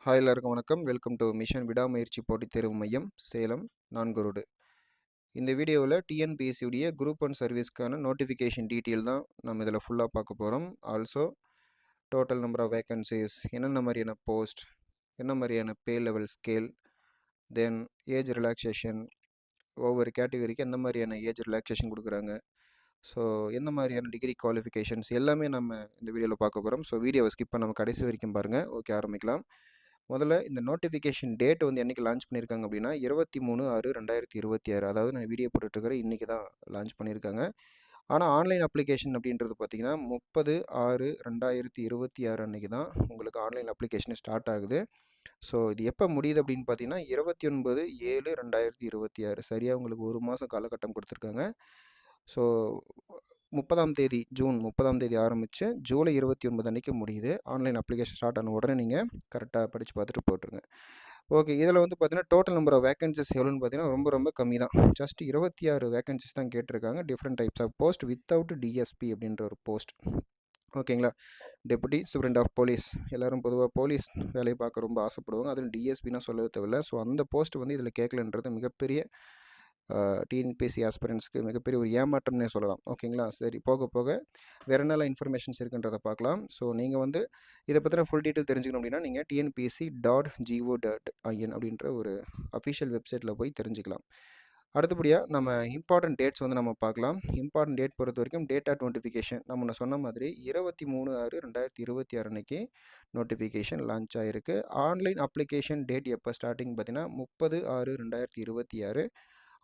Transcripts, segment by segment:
Hi எல்லாருக்கும் வணக்கம். Welcome to mission விடாமுயற்சி போட்டித் தேர்வு மையம் சேலம் 4 ரோடு. இந்த வீடியோவில் டிஎன்பிஎஸ்சி உடைய குரூப் 1 சர்வீஸ்க்கான நோட்டிஃபிகேஷன் டீட்டெயில் தான் நம்ம இதில் ஃபுல்லாக பார்க்க போகிறோம். Also total number of vacancies, என்னென்ன மாதிரியான போஸ்ட், என்ன மாதிரியான pay level scale, then age relaxation, ஒவ்வொரு கேட்டகரிக்கு எந்த மாதிரியான ஏஜ் ரிலாக்ஸேஷன் கொடுக்குறாங்க, ஸோ எந்த மாதிரியான டிகிரி குவாலிஃபிகேஷன்ஸ் எல்லாமே நம்ம இந்த வீடியோவில் பார்க்க போகிறோம். ஸோ வீடியோவை ஸ்கிப் பண்ண நம்ம கடைசி வரைக்கும் பாருங்கள். ஓகே, ஆரம்பிக்கலாம். முதல்ல இந்த நோட்டிஃபிகேஷன் டேட் வந்து என்றைக்கு லான்ச் பண்ணியிருக்காங்க அப்படின்னா 23/6/2026, அதாவது நான் வீடியோ போட்டுட்ருக்கிறேன் இன்றைக்கி தான் லான்ச் பண்ணியிருக்காங்க. ஆனால் ஆன்லைன் அப்ளிகேஷன் அப்படின்றது பார்த்திங்கன்னா 30/6/2026 அன்றைக்கி தான் உங்களுக்கு ஆன்லைன் அப்ளிகேஷன் ஸ்டார்ட் ஆகுது. ஸோ இது எப்போ முடியுது அப்படின்னு பார்த்தீங்கன்னா 29/7/2026, சரியாக உங்களுக்கு ஒரு மாதம் காலகட்டம் கொடுத்துருக்காங்க. ஸோ 30ஆம் தேதி ஜூன் 30ஆம் தேதி ஆரம்பித்து ஜூலை 29 அன்றைக்கி முடியுது. ஆன்லைன் அப்ளிகேஷன் ஸ்டார்ட் ஆன உடனே நீங்கள் கரெக்டாக படித்து பார்த்துட்டு போட்டுருங்க. ஓகே, இதில் வந்து பார்த்தீங்கன்னா டோட்டல் நம்பர் ஆஃப் வேக்கன்சிஸ் எவ்வளோன்னு பார்த்தீங்கன்னா ரொம்ப கம்மி தான். ஜஸ்ட் 26 வேக்கன்சிஸ் தான் கேட்டிருக்காங்க. Different types of post without DSP அப்படின்ற ஒரு போஸ்ட். ஓகேங்களா, டெபுட்டி சூப்பரண்ட் ஆஃப் போலீஸ். எல்லோரும் பொதுவாக போலீஸ் வேலையை பார்க்க ரொம்ப ஆசைப்படுவாங்க. அதுவும் டிஎஸ்பின்னா சொல்லவே தேவையில்லை. ஸோ அந்த போஸ்ட் வந்து இதில் கேட்கலன்றது மிகப்பெரிய டிஎன்பிஎஸ்சி ஆஸ்பிரண்ட்ஸ்க்கு மிகப்பெரிய ஒரு ஏமாற்றம்னே சொல்லலாம். ஓகேங்களா, சரி, போக போக வேறு என்னெல்லாம் இன்ஃபர்மேஷன்ஸ் இருக்குன்றதை பார்க்கலாம். ஸோ நீங்கள் வந்து இதை பற்றின ஃபுல் டீட்டெயில் தெரிஞ்சுக்கணும் அப்படின்னா நீங்கள் tnpsc.go.in அப்படின்ற ஒரு அஃபிஷியல் வெப்சைட்டில் போய் தெரிஞ்சுக்கலாம். அடுத்தபடியாக நம்ம இம்பார்ட்டன்ட் டேட்ஸ் வந்து நம்ம பார்க்கலாம். இம்பார்ட்டன்ட் டேட் பொறுத்த வரைக்கும் டேட் ஆஃப் நோட்டிஃபிகேஷன் நம்ம சொன்ன மாதிரி 23/6/2026 அன்னைக்கு நோட்டிஃபிகேஷன் லான்ச் ஆகிருக்கு. ஆன்லைன் அப்ளிகேஷன் டேட் எப்போ ஸ்டார்டிங் பார்த்தீங்கன்னா 30/6/2026.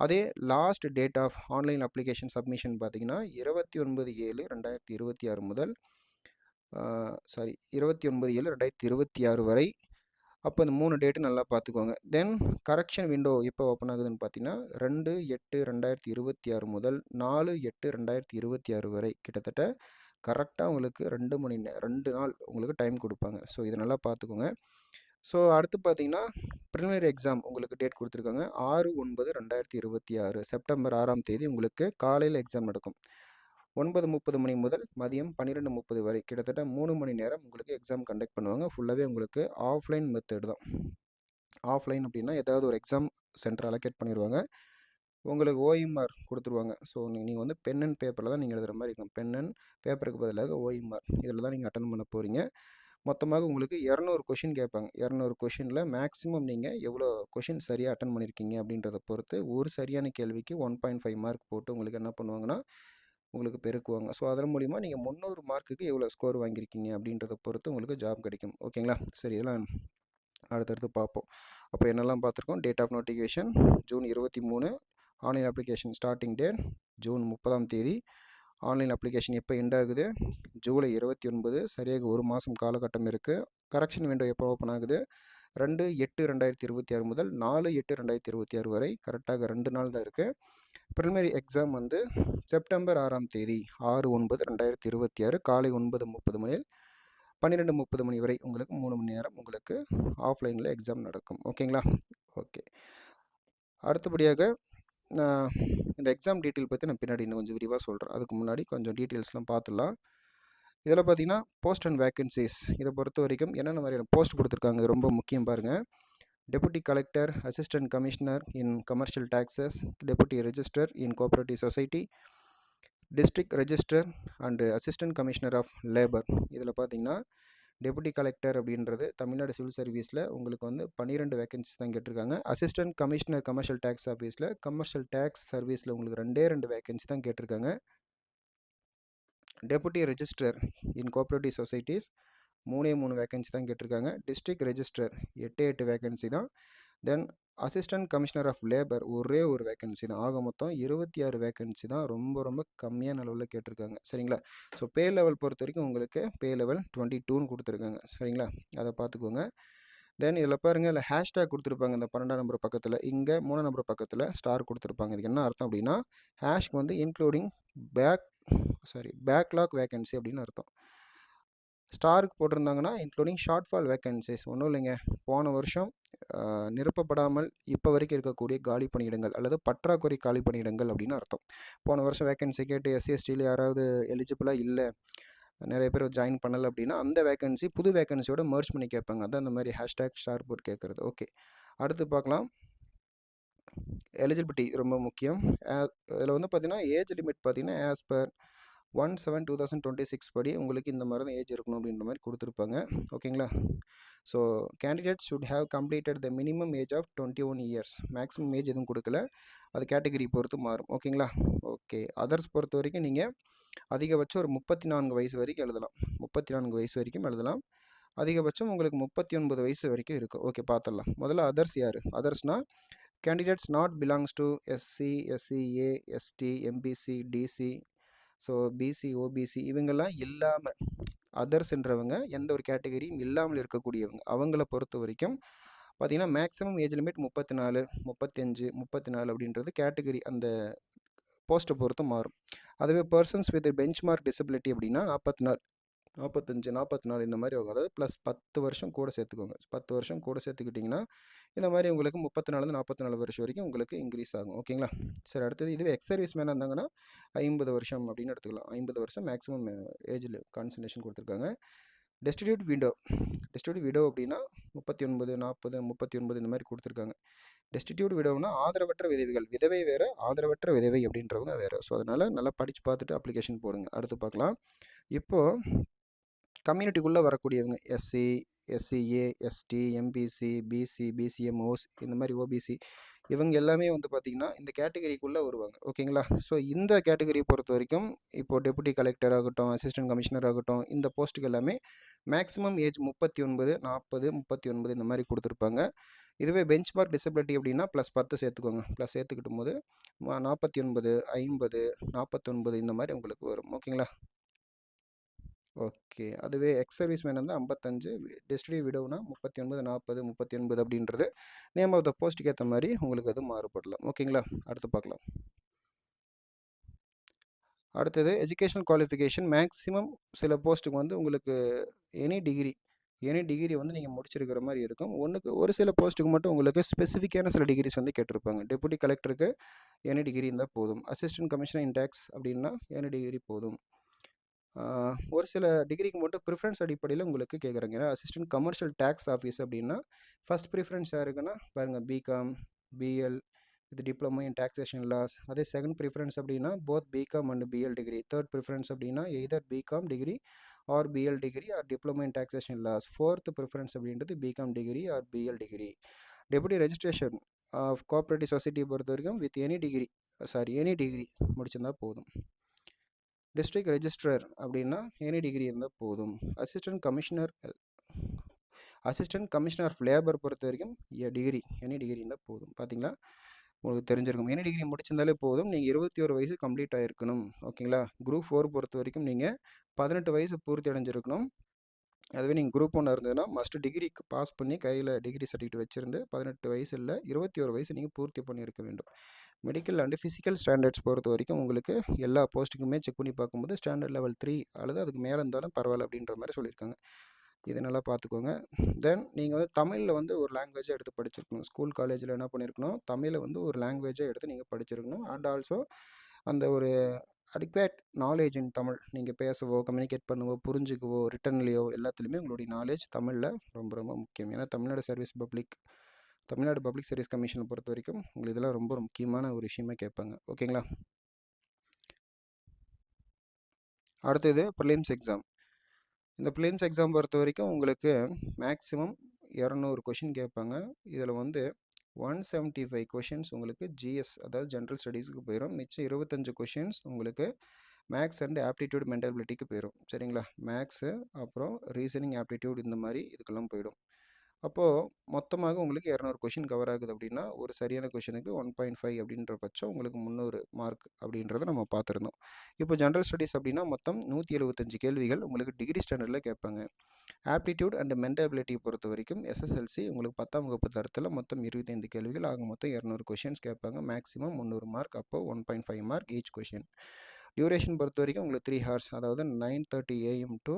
அதே last date of online application submission பார்த்தீங்கன்னா 29/7/2026 முதல் 29/7/2026 வரை. அப்போ இந்த 3 டேட்டு நல்லா பார்த்துக்கோங்க. தென் கரெக்ஷன் விண்டோ எப்போ ஓப்பன் ஆகுதுன்னு பார்த்தீங்கன்னா 2/8/2026 முதல் 4/8/2026 வரை. கிட்டத்தட்ட கரெக்டாக உங்களுக்கு 2 நாள் உங்களுக்கு டைம் கொடுப்பாங்க. ஸோ இதை நல்லா பார்த்துக்கோங்க. ஸோ அடுத்து பார்த்தீங்கன்னா ப்ரிலிமினரி எக்ஸாம் உங்களுக்கு டேட் கொடுத்துருக்காங்க 6/9/2026, செப்டம்பர் 6ஆம் தேதி உங்களுக்கு காலையில் எக்ஸாம் நடக்கும். 9:30 மணி முதல் மதியம் 12:30 வரை, கிட்டத்தட்ட 3 மணி நேரம் உங்களுக்கு எக்ஸாம் கண்டக்ட் பண்ணுவாங்க. ஃபுல்லாகவே உங்களுக்கு ஆஃப்லைன் மெத்தட் தான். ஆஃப்லைன் அப்படின்னா ஏதாவது ஒரு எக்ஸாம் சென்டர் அலோகேட் பண்ணிடுவாங்க. உங்களுக்கு ஓஎம்ஆர் கொடுத்துருவாங்க. ஸோ நீங்கள் வந்து பென் அண்ட் பேப்பரில் தான் நீங்கள் எழுதுகிற மாதிரி இருக்கும். பென் அண்ட் பேப்பருக்கு பதிலாக ஓஎம்ஆர் இதில் தான் நீங்கள் அட்டன் பண்ண போகிறீங்க. மொத்தமாக உங்களுக்கு 200 கொஷின் கேட்பாங்க. 200 கொஷினில் மேக்ஸிமம் நீங்கள் எவ்வளோ கொஷின் சரியாக அட்டன் பண்ணியிருக்கீங்க அப்படின்றத பொறுத்து ஒரு சரியான கேள்விக்கு 1.5 மார்க் போட்டு உங்களுக்கு என்ன பண்ணுவாங்கன்னா உங்களுக்கு பெருக்குவாங்க. ஸோ அதன் மூலிமா நீங்கள் 300 மார்க்குக்கு எவ்வளோ ஸ்கோர் வாங்கியிருக்கீங்க அப்படின்றத பொறுத்து உங்களுக்கு ஜாப் கிடைக்கும். ஓகேங்களா, சரி, இதெல்லாம் அடுத்தடுத்து பார்ப்போம். அப்போ என்னெல்லாம் பார்த்துருக்கோம். Date of notification June 23, online application starting date June 30ஆம் தேதி, ஆன்லைன் அப்ளிகேஷன் எப்போ எண்ட் ஆகுது ஜூலை 29, சரியாக ஒரு மாதம் காலகட்டம் இருக்குது. கரெக்ஷன் விண்டோ எப்போ ஓப்பன் ஆகுது 2/8/2026 முதல் 4/8/2026 வரை, கரெக்டாக 2 நாள் தான் இருக்குது. ப்ரிலிமினரி எக்ஸாம் வந்து செப்டம்பர் 6ஆம் தேதி 6/9/2026 காலை 9:30 மணி 12:30 மணி வரை உங்களுக்கு 3 மணி நேரம் உங்களுக்கு ஆஃப்லைனில் எக்ஸாம் நடக்கும். ஓகேங்களா, ஓகே. அடுத்தபடியாக இந்த எக்ஸாம் டீட்டெயில் பற்றி நான் பின்னாடி இன்னும் கொஞ்சம் விரிவாக சொல்கிறேன். அதுக்கு முன்னாடி கொஞ்சம் டீட்டெயில்ஸ்லாம் பார்த்துடலாம். இதில் பார்த்தீங்கன்னா போஸ்ட் அண்ட் வேக்கன்சிஸ் இதை பொறுத்த வரைக்கும் என்னென்ன மாதிரியான போஸ்ட் கொடுத்துருக்காங்க, இது ரொம்ப முக்கியம் பாருங்கள். Deputy collector, assistant commissioner in commercial taxes, deputy register in cooperative society, district register and assistant commissioner of labour. இதில் பார்த்தீங்கன்னா டெபுட்டி கலெக்டர் அப்படின்றது தமிழ்நாடு சிவில் சர்வீஸில் உங்களுக்கு வந்து 12 வேக்கன்சி தான் கேட்டிருக்காங்க. அசிஸ்டன்ட் கமிஷனர் கமர்ஷியல் டேக்ஸ் ஆஃபீஸில் கமர்ஷியல் டேக்ஸ் சர்வீஸில் உங்களுக்கு 2 வேக்கன்சி தான் கேட்டிருக்காங்க. Deputy register in cooperative societies 3 vacancy தான் கேட்டிருக்காங்க. டிஸ்ட்ரிக்ட் ரெஜிஸ்டர் 8 வேக்கன்சி தான். Then assistant commissioner of labour ஒரே ஒரு வேக்கன்சி தான். ஆக மொத்தம் 26 வேக்கன்சி தான். ரொம்ப கம்மியான அளவில் கேட்டிருக்காங்க. சரிங்களா, ஸோ பே லெவல் பொறுத்த வரைக்கும் உங்களுக்கு பே லெவல் 22ன்னு கொடுத்துருக்காங்க. சரிங்களா, அதை பார்த்துக்கோங்க. தென் இதில் பாருங்கள், இல்லை ஹேஷ்டேக் கொடுத்துருப்பாங்க இந்த 12ஆம் நம்பர் பக்கத்தில். இங்கே 3ஆம் நம்பர் பக்கத்தில் ஸ்டார் கொடுத்துருப்பாங்க. இதுக்கு என்ன அர்த்தம் அப்படின்னா ஹேஷ்க்கு வந்து இன்க்ளூடிங் பேக்லாக் வேக்கன்சி அப்படின்னு அர்த்தம். ஸ்டாருக்கு போட்டிருந்தாங்கன்னா இன்க்ளூடிங் ஷார்ட் ஃபால் வேக்கன்சிஸ். ஒன்றும் இல்லைங்க, போன வருஷம் நிரப்பப்படாமல் இப்போ வரைக்கும் இருக்கக்கூடிய காலி பணியிடங்கள் அல்லது பற்றாக்குறை காலி பணியிடங்கள் அப்படின்னு அர்த்தம். போன வருஷம் வேக்கன்சி கேட்டு எஸ்சி எஸ்டியில் யாராவது எலிஜிபிளாக இல்லை, நிறைய பேர் ஜாயின் பண்ணலை அப்படின்னா அந்த வேகன்சி புது வேகன்சியோட மர்ஜ் பண்ணி கேட்பாங்க. அதான் அந்த மாதிரி ஹேஷ்டேக் ஸ்டார் போட்டு கேட்குறது. ஓகே, அடுத்து பார்க்கலாம். எலிஜிபிலிட்டி ரொம்ப முக்கியம். இதில் வந்து பார்த்தீங்கன்னா ஏஜ் லிமிட் பார்த்தீங்கன்னா ஆஸ் பர் 1/7/2026 படி உங்களுக்கு இந்த மாதிரி தான் ஏஜ் இருக்கணும் அப்படின்ற மாதிரி கொடுத்துருப்பாங்க. ஓகேங்களா? So candidate should have completed the minimum age of 21 years. Maximum age எதுவும் கொடுக்கல, அது கேட்டகரி பொறுத்து மாறும். ஓகேங்களா? ஓகே, அதர்ஸ் பொறுத்த வரைக்கும் நீங்கள் அதிகபட்சம் ஒரு 34 வயசு வரைக்கும் எழுதலாம். 34 வயசு வரைக்கும் எழுதலாம். அதிகபட்சம் உங்களுக்கு 39 வயசு வரைக்கும் இருக்கும். ஓகே, பார்த்துடலாம். முதல்ல அதர்ஸ் யார்? அதர்ஸ்னால் candidates not belongs to SC, SCA, ST, MBC, DC, so BC, OBC இவங்கெல்லாம் இல்லாமல் அதர்ஸ்ன்றவங்க எந்த ஒரு கேட்டகரியும் இல்லாமல் இருக்கக்கூடியவங்க. அவங்கள பொறுத்த வரைக்கும் பார்த்திங்கன்னா மேக்ஸிமம் ஏஜ் லிமிட் 34, 35, 34 அப்படின்றது கேட்டகரி அந்த போஸ்ட்டை பொறுத்து மாறும். அதுவே பர்சன்ஸ் வித் பெஞ்ச்மார்க் டிசபிலிட்டி அப்படின்னா 44, 45, 44 இந்த மாதிரி ஆகும். அதாவது ப்ளஸ் 10 வருஷம் கூட சேர்த்துக்கோங்க. 10 வருஷம் கூட சேர்த்துக்கிட்டிங்கன்னா இந்த மாதிரி உங்களுக்கு 34 44 வருஷம் வரைக்கும் உங்களுக்கு இன்க்ரீஸ் ஆகும். ஓகேங்களா? சரி, அடுத்தது இதுவே எக்ஸ் சர்வீஸ் மேனாக இருந்தாங்கன்னா 50 வருஷம் அப்படின்னு எடுத்துக்கலாம். 50 வருஷம் மேக்ஸிமம் ஏஜில் கான்சன்ட்ரேஷன் கொடுத்துருக்காங்க. டெஸ்டிடியூட் விடோ அப்படின்னா 39, 40, 39 இந்த மாதிரி கொடுத்துருக்காங்க. டெஸ்டிடியூட் விடோவுனா ஆதரவற்ற விதவைகள். விதவை வேறு, ஆதரவற்ற விதவை அப்படின்றவங்க வேறு. ஸோ அதனால் நல்லா படித்து பார்த்துட்டு அப்ளிகேஷன் போடுங்க. அடுத்து பார்க்கலாம். இப்போது கம்யூனிட்டிக்குள்ளே வரக்கூடியவங்க SC, SCA, ST, MBC, BC, BCMs இந்த மாதிரி ஓபிசி இவங்க எல்லாமே வந்து பார்த்திங்கன்னா இந்த கேட்டகரிக்குள்ளே வருவாங்க. ஓகேங்களா? ஸோ இந்த கேட்டகரியை பொறுத்த வரைக்கும் இப்போது டெபுட்டி கலெக்டர் ஆகட்டும், அசிஸ்டன்ட் கமிஷனர் ஆகட்டும், இந்த போஸ்ட்டுக்கு எல்லாமே மேக்ஸிமம் ஏஜ் 39, 40, 39 இந்த மாதிரி கொடுத்துருப்பாங்க. இதுவே பெஞ்ச்மார்க் டிசபிலிட்டி அப்படின்னா ப்ளஸ் 10 சேர்த்துக்கோங்க. ப்ளஸ் சேர்த்துக்கிட்டும் போது 49, 50, 49 இந்த மாதிரி உங்களுக்கு வரும். ஓகேங்களா? ஓகே, அதுவே எக்ஸ் சர்வீஸ் மேன் வந்து 55, டெஸ்டிடி விடோனா 39, 40, 39 அப்படின்றது நேம் ஆஃப் த போஸ்ட்டுக்கு ஏற்ற மாதிரி உங்களுக்கு அது மாறுபடலாம். ஓகேங்களா? அடுத்து பார்க்கலாம். அடுத்தது எஜுகேஷனல் குவாலிஃபிகேஷன். மேக்ஸிமம் சில போஸ்ட்டுக்கு வந்து உங்களுக்கு எனி டிகிரி வந்து நீங்கள் முடிச்சிருக்கிற மாதிரி இருக்கும். ஒரு சில போஸ்ட்டுக்கு மட்டும் உங்களுக்கு ஸ்பெசிஃபிக்கான சில டிகிரிஸ் வந்து கேட்டிருப்பாங்க. டெபுட்டி கலெக்டருக்கு எனி டிகிரி இருந்தால் போதும். அசிஸ்டன்ட் கமிஷனர் இன் டேக்ஸ் அப்படின்னா எனி டிகிரி போதும். ஒரு சில டிகிரிக்கு மட்டும் ப்ரிஃபரன்ஸ் அடிப்படையில் உங்களுக்கு கேட்குறாங்க. ஏன்னா அசிஸ்டன்ட் கமர்ஷியல் டேக்ஸ் ஆஃபீஸ் அப்படின்னா ஃபஸ்ட் ப்ரிஃபரன்ஸ் யாருக்குன்னா பாருங்கள் BCom, BL with diploma in taxation laws. அதே செகண்ட் ப்ரிஃபரன்ஸ் அப்படின்னா both BCom and BL degree. Third preference அப்படின்னா either BCom degree or BL degree or diploma in taxation laws. Fourth preference அப்படின்றது BCom degree or BL degree. Deputy registration of cooperative சொசைட்டியை பொறுத்த வரைக்கும் with any degree முடிச்சிருந்தால் போதும். District registrar அப்படின்னா any degree இருந்தால் போதும். அசிஸ்டன்ட் கமிஷனர் ஆஃப் லேபர் பொறுத்த வரைக்கும் எனி டிகிரி இருந்தால் போதும். பார்த்தீங்களா? உங்களுக்கு தெரிஞ்சிருக்கும். எனி டிகிரி முடிச்சிருந்தாலே போதும். நீங்கள் 21 வயசு கம்ப்ளீட் ஆகிருக்கணும். ஓகேங்களா? குரூப் 4 பொறுத்த வரைக்கும் நீங்கள் 18 வயசு பூர்த்தி அடைஞ்சிருக்கணும். அதுவே நீங்கள் குரூப் 1 இருந்ததுன்னா மஸ்ட் டிகிரி பாஸ் பண்ணி கையில் டிகிரி சர்டிஃபிகேட் வச்சுருந்து 18 வயசு இல்லை 21 வயசு நீங்கள் பூர்த்தி பண்ணியிருக்க வேண்டும். மெடிக்கல் அண்டு ஃபிசிக்கல் ஸ்டாண்டர்ட்ஸ் பொறுத்த வரைக்கும் உங்களுக்கு எல்லா போஸ்ட்டுக்குமே செக் பண்ணி பார்க்கும்போது ஸ்டாண்டர்ட் லெவல் 3 அல்லது அதுக்கு மேலே இருந்தாலும் பரவாயில்ல அப்படின்ற மாதிரி சொல்லியிருக்காங்க. இதை நல்லா பார்த்துக்கோங்க. தென் நீங்கள் வந்து தமிழில் வந்து ஒரு லாங்குவேஜாக எடுத்து படிச்சிருக்கணும். ஸ்கூல் காலேஜில் என்ன பண்ணியிருக்கணும், தமிழை வந்து ஒரு லாங்குவேஜாக எடுத்து நீங்கள் படிச்சிருக்கணும். அண்ட் ஆல்சோ அந்த ஒரு அடிக்வேட் நாலேஜ் இன் தமிழ் நீங்கள் பேசவோ, கம்யூனிகேட் பண்ணவோ, புரிஞ்சுக்கவோ, ரிட்டன்லேயோ எல்லாத்துலேயுமே உங்களுடைய நாலேஜ் தமிழில் ரொம்ப ரொம்ப முக்கியம். ஏன்னா தமிழ்நாடு பப்ளிக் சர்வீஸ் கமிஷனை பொறுத்த வரைக்கும் உங்களுக்கு இதெல்லாம் ரொம்ப முக்கியமான ஒரு விஷயமா கேட்பாங்க. ஓகேங்களா? அடுத்தது ப்ரிலிம்ஸ் எக்ஸாம். இந்த ப்ரிலிம்ஸ் எக்ஸாம் பொறுத்த வரைக்கும் உங்களுக்கு மேக்ஸிமம் 200 கொஷின் கேட்பாங்க. இதில் வந்து 175 கொஷின்ஸ் உங்களுக்கு ஜிஎஸ் அதாவது ஜென்ரல் ஸ்டடீஸுக்கு போயிடும். மிச்சம் 25 கொஷின்ஸ் உங்களுக்கு மேக்ஸ் அண்ட் ஆப்டிடியூட் மென்டபிலிட்டிக்கு போயிடும். சரிங்களா? மேக்ஸு அப்புறம் ரீசனிங் ஆப்டிடியூட் இந்த மாதிரி இதுக்கெல்லாம் போயிடும். அப்போது மொத்தமாக உங்களுக்கு 200 கொஷின் கவர் ஆகுது அப்படின்னா ஒரு சரியான கொஷினுக்கு 1.5 அப்படின்ற பட்சம் உங்களுக்கு 300 மார்க் அப்படின்றத நம்ம பார்த்துருந்தோம். இப்போ ஜென்ரல் ஸ்டடீஸ் அப்படின்னா மொத்தம் 175 கேள்விகள் உங்களுக்கு டிகிரி ஸ்டாண்டர்டில் கேட்பாங்க. ஆப்டிடியூட் அண்ட் மென்டபிலிட்டியை பொறுத்த வரைக்கும் எஸ்எஸ்எல்சி உங்களுக்கு 10ஆம் வகுப்பு தரத்தில் மொத்தம் 25 கேள்விகள் ஆக மொத்தம் 200 கொஷின்ஸ் கேட்பாங்க. Maximum 300 mark. அப்போ 1.5 மார்க் ஈச் கொஷின். டியூரேஷன் பொறுத்த வரைக்கும் உங்களுக்கு 3 ஹவர்ஸ், அதாவது 9:30 AM to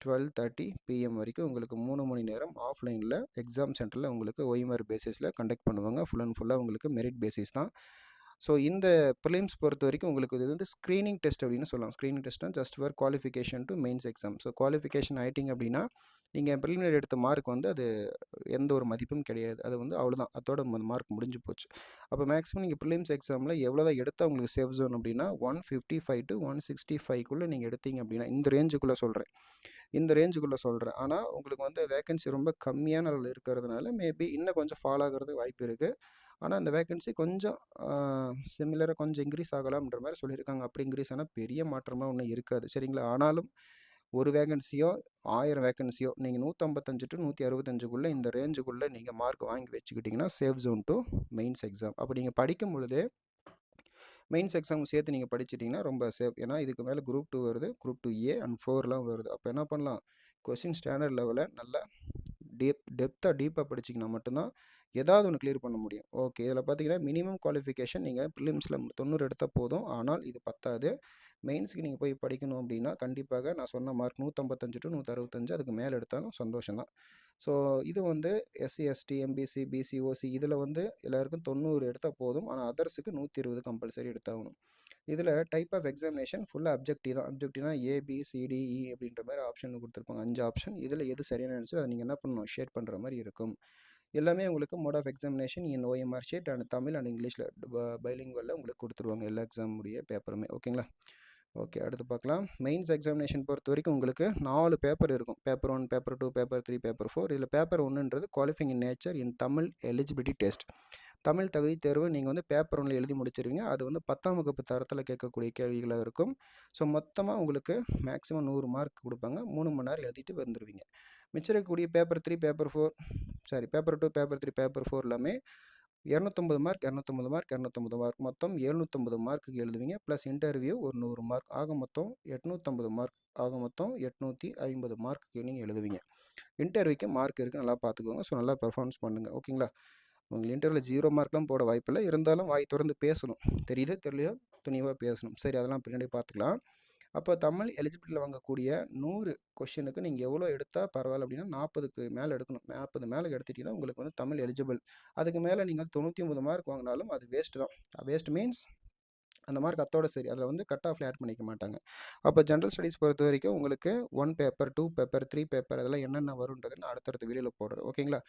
12:30 PM வரைக்கும் உங்களுக்கு 3 மணி நேரம் ஆஃப்லைனில் எக்ஸாம் சென்டரில் உங்களுக்கு OMR பேசிஸில் கண்டக்ட் பண்ணுவாங்க. ஃபுல் அண்ட் ஃபுல்லாக உங்களுக்கு மெரிட் பேசிஸ் தான். ஸோ இந்த ப்ரிலிம்ஸ் பொறுத்த வரைக்கும் உங்களுக்கு இது வந்து ஸ்க்ரீனிங் டெஸ்ட் அப்படின்னு சொல்லலாம். ஸ்க்ரீனிங் டெஸ்ட்னா just for qualification to mains exam. So qualification ஆகிட்டிங்க அப்படின்னா நீங்கள் ப்ரிலிமினரி எடுத்த மார்க் வந்து அது எந்த ஒரு மதிப்பும் கிடையாது. அது வந்து அவ்வளோதான், அதோட மார்க் முடிஞ்சு போச்சு. அப்போ மேக்ஸிமம் நீங்கள் ப்ரிலிம்ஸ் எக்ஸாமில் எவ்வளோ தான் எடுத்தால் உங்களுக்கு சேஃப் ஜோன் அப்படின்னா 155 to 165க்குள்ளே நீங்கள் எடுத்தீங்க அப்படின்னா, இந்த ரேஞ்சுக்குள்ளே சொல்கிறேன். ஆனால் உங்களுக்கு வந்து வேகன்சி ரொம்ப கம்மியான அளவில் இருக்கிறதுனால மேபி இன்னும் கொஞ்சம் ஃபால் ஆகிறதுக்கு வாய்ப்பு இருக்குது. ஆனால் அந்த வேகன்சி கொஞ்சம் சிமிலராக கொஞ்சம் இன்க்ரீஸ் ஆகலாம்ன்ற மாதிரி சொல்லியிருக்காங்க. அப்படி இன்க்ரீஸ் ஆனால் பெரிய மாற்றமாக ஒன்றும் இருக்காது, சரிங்களா? ஆனாலும் ஒரு வேகன்சியோ 1000 வேகன்சியோ நீங்கள் 155 to 165க்குள்ளே இந்த ரேஞ்சுக்குள்ளே நீங்கள் மார்க் வாங்கி வச்சுக்கிட்டிங்கன்னா safe zone to mains exam. அப்போ நீங்கள் படிக்கும் பொழுது மெயின்ஸ் எக்ஸாம் சேர்த்து நீங்கள் படிச்சிட்டிங்கன்னா ரொம்ப சேஃப். ஏன்னா இதுக்கு மேலே குரூப் 2 வருது, குரூப் 2A அண்ட் 4லாம் வருது. அப்போ என்ன பண்ணலாம், கொஸ்டின் ஸ்டாண்டர்ட் லெவலில் நல்லா டீப்பாக படிச்சிங்கன்னா மட்டும்தான் ஏதாவது ஒன்று கிளியர் பண்ண முடியும். ஓகே, இதில் பார்த்தீங்கன்னா மினிமம் குவாலிஃபிகேஷன் நீங்கள் ப்ரிலிம்ஸில் 90 எடுத்தால் போதும். ஆனால் இது பத்தாது. மெயின்ஸுக்கு நீங்கள் போய் படிக்கணும் அப்படின்னா கண்டிப்பாக நான் சொன்ன மார்க் 155 to 165 அதுக்கு மேலே எடுத்தாலும் சந்தோஷம் தான். ஸோ இது வந்து எஸ்சி, எஸ்டி, எம்பிசி, பிசி, ஓசி இதில் வந்து எல்லாருக்கும் 90 எடுத்தால் போதும். ஆனால் அதர்ஸுக்கு 120 கம்பல்சரி எடுத்தாகணும். இதில் டைப் ஆஃப் எக்ஸாமினேஷன் ஃபுல்லாக அப்ஜெக்டிவ் தான். அப்ஜெக்டிவ்னா ஏபிசிடிஇ அப்படின்ற மாதிரி ஆப்ஷன் கொடுத்துருப்பாங்க, 5 ஆப்ஷன். இதில் எது சரியான ஆன்சர் அதை நீங்கள் என்ன பண்ணணும், ஷேர் பண்ணுற மாதிரி இருக்கும். எல்லாமே உங்களுக்கு mode of examination in OMR sheet and Tamil and இங்கிலீஷில் பைலிங்குவலில் உங்களுக்கு கொடுத்துருவாங்க எல்லா எக்ஸாமுடைய பேப்பருமே. ஓகேங்களா? ஓகே, அடுத்து பார்க்கலாம். மெயின்ஸ் எக்ஸாமினேஷன் பொறுத்த வரைக்கும் உங்களுக்கு 4 பேப்பர் இருக்கும். Paper 1, paper 2, paper 3, paper 4. இதில் பேப்பர் 1ன்றது qualifying in nature in Tamil eligibility test. Tamil தகுதி தேர்வு நீங்கள் வந்து பேப்பர் 1 எழுதி முடிச்சிருவீங்க. அது வந்து 10ஆம் வகுப்பு தரத்தில் கேட்கக்கூடிய கேள்விகளாக இருக்கும். ஸோ மொத்தமாக உங்களுக்கு மேக்ஸிமம் 100 மார்க் கொடுப்பாங்க. 3 மணி நேரம் எழுதிட்டு வந்துடுவீங்க. மிச்சம் இருக்கக்கூடிய paper 3, paper 4 paper 2, paper 3, paper 4 எல்லாமே 250 மார்க், 250 மார்க், 250 மார்க், மொத்தம் 750 மார்க்குக்கு எழுதுவீங்க. ப்ளஸ் இன்டர்வியூ ஒரு 100 மார்க், ஆக மொத்தம் 850 மார்க், ஆக மொத்தம் 850 மார்க்குக்கு நீங்கள் எழுதுவீங்க. இன்டர்வியூக்கு மார்க் இருக்குது, நல்லா பார்த்துக்கோங்க. ஸோ நல்லா பெர்ஃபார்மன்ஸ் பண்ணுங்கள், ஓகேங்களா? உங்களுக்கு இன்டர்வியூவில் 0 மார்க்லாம் போட வாய்ப்பில்லை. இருந்தாலும் வாய் திறந்து பேசணும். தெரியுது தெரியலையோ துணிவாக பேசணும். சரி, அதெல்லாம் பின்னாடி பார்த்துக்கலாம். அப்போ தமிழ் எலிஜிபிலிட்டியில் வாங்கக்கூடிய 100 கொஷினுக்கு நீங்கள் எவ்வளோ எடுத்தால் பரவாயில்ல அப்படின்னா 40க்கு மேலே எடுக்கணும். 40 மேலே எடுத்துட்டிங்கன்னா உங்களுக்கு வந்து தமிழ் எலிஜிபிள். அதுக்கு மேலே நீங்கள் 99 மார்க் வாங்கினாலும் அது வேஸ்ட்டு தான். வேஸ்ட் மீன்ஸ் அந்த மார்க் அத்தோட சரி, அதில் வந்து கட் ஆஃப்ல ஆட் பண்ணிக்க மாட்டாங்க. அப்போ ஜென்ரல் ஸ்டடீஸ் பொறுத்த வரைக்கும் உங்களுக்கு 1 பேப்பர், 2 பேப்பர், 3 பேப்பர் அதெல்லாம் என்னென்ன வரும்ன்றது நான் அடுத்தடுத்த வீடியோவில் போடுறேன், ஓகேங்களா?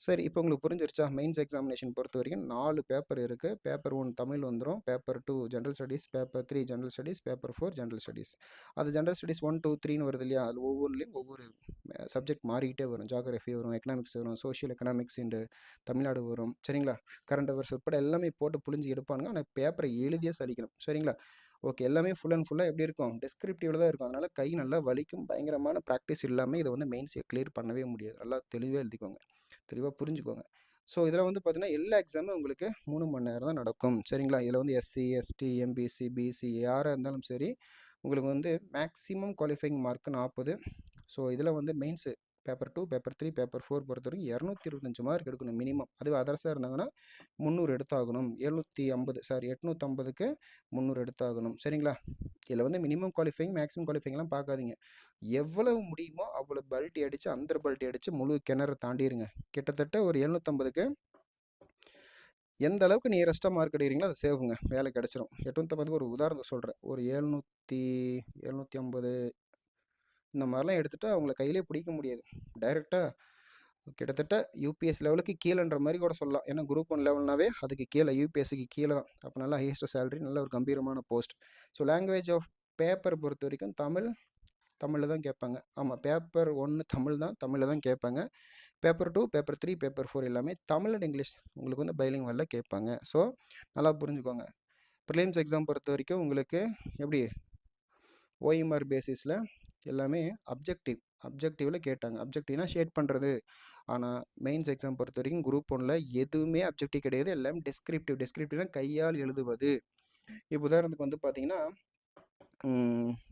சரி, இப்போ உங்களுக்கு புரிஞ்சிருச்சா? மெயின்ஸ் எக்ஸாமினேஷன் பொறுத்த வரைக்கும் 4 பேப்பர் இருக்குது. பேப்பர் 1 தமிழ் வந்துடும், paper 2 general studies, paper 3 general studies, paper 4 general studies. அது ஜென்ரல் ஸ்டடீஸ் 1, 2, 3ன்னு வருது இல்லையா? அது ஒவ்வொன்றிலையும் ஒவ்வொரு சப்ஜெக்ட் மாறிக்கிட்டே வரும். ஜியோகிராஃபி வரும், எக்கனாமிக்ஸ் வரும், சோஷியல் எக்கனாமிக்ஸ் இந்த தமிழ்நாடு வரும், சரிங்களா? கரண்ட் அவர்ஸ் உட்பட எல்லாமே போட்டு புளிஞ்சு எடுப்பானுங்க. ஆனால் பேப்பரை எழுதியே சலிக்கணும், சரிங்களா? ஓகே, எல்லாமே ஃபுல் அண்ட் ஃபுல்லாக எப்படி இருக்கும், டிஸ்கிரிப்டிவில் தான் இருக்கும். அதனால் கை நல்லா வலிக்கும். பயங்கரமான ப்ராக்டிஸ் இல்லாமல் இதை வந்து மெயின்ஸை கிளியர் பண்ணவே முடியாது. நல்லா தெளிவாக எழுதிக்கோங்க, தெளிவாக புரிஞ்சுக்கோங்க. ஸோ இதில் வந்து பார்த்தீங்கன்னா எல்லா எக்ஸாமும் உங்களுக்கு 3 மணி நேரம் தான் நடக்கும், சரிங்களா? இதில் வந்து எஸ்சி, எஸ்டி, எம்பிசி, பிசி யாராக இருந்தாலும் சரி உங்களுக்கு வந்து மேக்ஸிமம் குவாலிஃபைங் மார்க் 40. ஸோ இதில் வந்து மெயின்ஸு பேப்பர் 2, பேப்பர் 3, பேப்பர் 4 பொறுத்த வரைக்கும் 225 மார்க் எடுக்கணும் மினிமம். அதுவே அதர்ஸாக இருந்தாங்கன்னா 300 எடுத்தாகணும். 850க்கு 300 எடுத்தாகணும், சரிங்களா? இதில் வந்து மினிமம் குவாலிஃபைங் மேக்ஸிமம் குவாலிஃபைங்லாம் பார்க்காதீங்க. எவ்வளவு முடியுமோ அவ்வளோ பல்ட்டி அடித்து அந்த பல்ட்டி அடித்து முழு கிணறு தாண்டிடுங்க. கிட்டத்தட்ட ஒரு 750க்கு எந்த அளவுக்கு நியரஸ்ட்டாக மார்க் எடுக்கிறீங்களோ அதை சேவுங்க, வேலை கிடச்சிரும். 850க்கு ஒரு உதாரணத்தை சொல்கிறேன். ஒரு 750 இந்த மாதிரிலாம் எடுத்துகிட்டு அவங்கள கையிலே பிடிக்க முடியாது. டைரெக்டாக கிட்டத்தட்ட யூபிஎஸ் லெவலுக்கு கீழேன்ற மாதிரி கூட சொல்லலாம். ஏன்னா குரூப் 1 லெவல்னாவே அதுக்கு கீழே, யூபிஎஸ்சிக்கு கீழே தான். அப்போ நல்லா ஹையஸ்ட் சேலரி, நல்ல ஒரு கம்பீரமான post. So language of paper பொறுத்த வரைக்கும் தமிழில் தான் கேட்பாங்க. ஆமாம், பேப்பர் 1 தமிழ் தான், தமிழில் தான் கேட்பாங்க. பேப்பர் 2, பேப்பர் 3, பேப்பர் 4 எல்லாமே தமிழ் அண்ட் இங்கிலீஷ் உங்களுக்கு வந்து பைலிங்குவலில் கேட்பாங்க. ஸோ நல்லா புரிஞ்சுக்கோங்க. ப்ரிலிம்ஸ் எக்ஸாம் பொறுத்த வரைக்கும் உங்களுக்கு எப்படி OMR பேசிஸில் எல்லாமே அப்ஜெக்டிவில் கேட்டாங்க. அப்ஜெக்டிவ்னா ஷேட் பண்ணுறது. ஆனால் மெயின்ஸ் எக்ஸாம் பொறுத்த வரைக்கும் குரூப் 1ல் எதுவுமே அப்ஜெக்டிவ் கிடையாது, எல்லாம் டிஸ்கிரிப்டிவ்னா கையால் எழுதுவது. இப்போ உதாரணத்துக்கு வந்து பார்த்தீங்கன்னா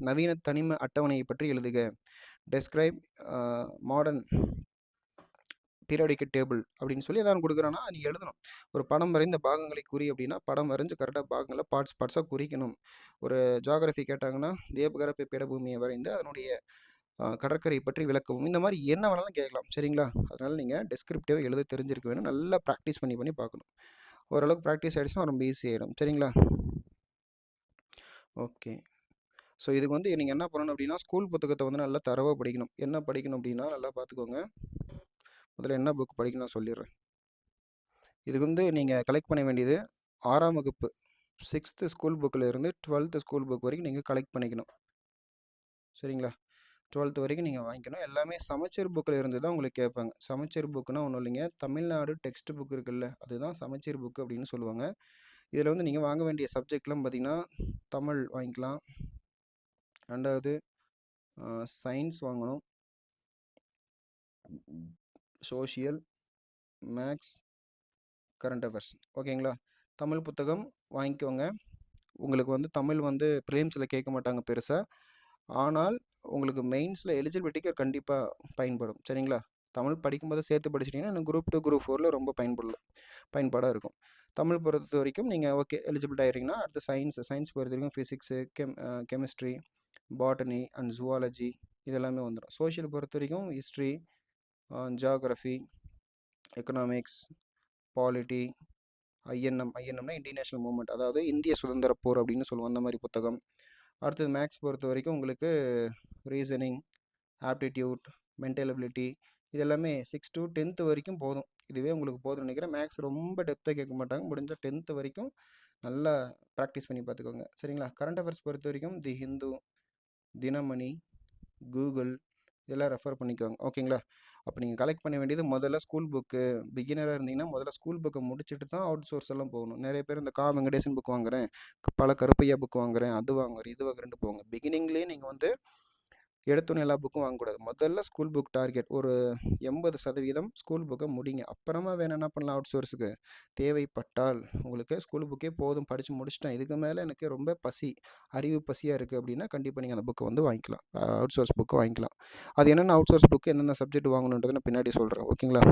நவீன தனிம அட்டவணையை பற்றி எழுதுக, டெஸ்கிரைப் மாடர்ன் பீரியாடிக் டேபிள் அப்படின்னு சொல்லி எதாவது கொடுக்குறோன்னா நீ எழுதணும். ஒரு படம் வரைந்த பாகங்களை குறி அப்படின்னா படம் வரைஞ்சு கரெக்டாக பாகங்களை பார்ட்ஸாக குறிக்கணும். ஒரு ஜியோகிராஃபி கேட்டாங்கன்னா தேபகற்ப பீடபூமியை வரைந்து அதனுடைய கடற்கரை பற்றி விளக்கவும். இந்த மாதிரி என்ன வேணாலும் கேட்கலாம், சரிங்களா? அதனால் நீங்கள் டெஸ்கிரிப்டிவாக எழுத தெரிஞ்சிருக்க வேணும். நல்லா ப்ராக்டிஸ் பண்ணி பார்க்கணும். ஓரளவுக்கு ப்ராக்டிஸ் ஆகிடுச்சுன்னா ரொம்ப ஈஸி ஆகிடும். சரிங்களா? ஓகே. ஸோ இதுக்கு வந்து நீங்கள் என்ன பண்ணணும் அப்படின்னா, ஸ்கூல் புத்தகத்தை வந்து நல்லா தரவாக படிக்கணும். என்ன படிக்கணும் அப்படின்னா, நல்லா பார்த்துக்கோங்க. முதல்ல என்ன புக் படிக்கணும் நான் சொல்லிடுறேன். இதுக்கு வந்து நீங்கள் கலெக்ட் பண்ண வேண்டியது 6ஆம் வகுப்பு 6th ஸ்கூல் புக்கில் இருந்து 12th ஸ்கூல் புக் வரைக்கும் நீங்கள் கலெக்ட் பண்ணிக்கணும். சரிங்களா? 12th வரைக்கும் நீங்கள் வாங்கிக்கணும். எல்லாமே சமச்சீர் புக்கில் இருந்து தான் உங்களுக்கு கேட்பாங்க. சமச்சீர் புக்குன்னா ஒன்றும் இல்லைங்க, தமிழ்நாடு டெக்ஸ்ட் புக் இருக்குல்ல, அதுதான் சமச்சீர் புக்கு அப்படின்னு சொல்லுவாங்க. இதில் வந்து நீங்கள் வாங்க வேண்டிய சப்ஜெக்ட்லாம் பார்த்தீங்கன்னா, தமிழ் வாங்கிக்கலாம். 2வது சயின்ஸ் வாங்கணும், சோஷியல், மேக்ஸ், கரண்ட் அஃபேர்ஸ். ஓகேங்களா? தமிழ் புத்தகம் வாங்கிக்கோங்க. உங்களுக்கு வந்து தமிழ் வந்து ப்ரிலிம்ஸில் கேட்க மாட்டாங்க பெருசாக, ஆனால் உங்களுக்கு மெயின்ஸில் எலிஜிபிலிட்டிக்கு கண்டிப்பாக பயன்படும். சரிங்களா? தமிழ் படிக்கும்போது சேர்த்து படிச்சிட்டிங்கன்னா இன்னும் குரூப் 2 குரூப் 4ல் ரொம்ப பயன்பாடாக இருக்கும். தமிழ் பொறுத்த வரைக்கும் நீங்கள் ஓகே எலிஜிபிள் ஆகிட்டிங்கன்னா அடுத்து சயின்ஸ் பொறுத்த வரைக்கும் physics, chemistry, botany and zoology இதெல்லாமே வந்துடும். சோஷியல் பொறுத்த வரைக்கும் ஹிஸ்ட்ரி, ஜியாகிரஃபி, எக்கனாமிக்ஸ், பாலிட்டி, ஐஎன்எம்னா இந்தியன் நேஷனல் மூவ்மெண்ட், அதாவது இந்திய சுதந்திர போர் அப்படின்னு சொல்லுவோம், அந்த மாதிரி புத்தகம். அடுத்தது மேக்ஸ் பொறுத்த வரைக்கும் உங்களுக்கு ரீசனிங், ஆப்டிடியூட், மென்டல் எபிலிட்டி இது எல்லாமே 6 to 10th வரைக்கும் போதும். இதுவே உங்களுக்கு போதும்னு நினைக்கிறேன். மேக்ஸ் ரொம்ப டெப்த்தாக கேட்க மாட்டாங்க, முடிஞ்சால் 10th வரைக்கும் நல்லா ப்ராக்டிஸ் பண்ணி பார்த்துக்கோங்க. சரிங்களா? கரண்ட் அஃபேர்ஸ் பொறுத்த வரைக்கும் தி ஹிந்து, தினமணி, கூகுள் இதெல்லாம் ரெஃபர் பண்ணிக்கோங்க. ஓகேங்களா? அப்போ நீங்கள் கலெக்ட் பண்ண வேண்டியது முதல்ல ஸ்கூல் புக்கு. பிகினராக இருந்தீங்கன்னா முதல்ல ஸ்கூல் புக்கை முடிச்சுட்டு தான் அவுட் சோர்ஸ் எல்லாம் போகணும். நிறைய பேர் இந்த வெங்கடேசன் புக் வாங்குறேன், கருப்பையா புக் வாங்குறேன், அது வாங்குறேன், இது வாங்குறேன்ட்டு போவாங்க. பிகினிங்லேயே நீங்கள் வந்து எடுத்தோன்னே எல்லா புக்கும் வாங்கக்கூடாது. முதல்ல ஸ்கூல் புக் டார்கெட் ஒரு 80% ஸ்கூல் புக்கை முடிங்க. அப்புறமா வேணும் என்ன பண்ணலாம், அவுட் சோர்ஸுக்கு தேவைப்பட்டால் உங்களுக்கு ஸ்கூல் புக்கே போதும், படித்து முடிச்சிட்டேன், இதுக்கு மேலே எனக்கு ரொம்ப அறிவு பசியாக இருக்குது அப்படின்னா கண்டிப்பாக நீங்கள் அந்த புக்கை வந்து வாங்கிக்கலாம், அவுட் சோர்ஸ் புக்கு வாங்கிக்கலாம். அது என்னென்ன அவுட் சோர்ஸ் புக்கு எந்தெந்த சப்ஜெக்ட் வாங்கணுன்றதை நான் பின்னாடி சொல்கிறேன். ஓகேங்களா?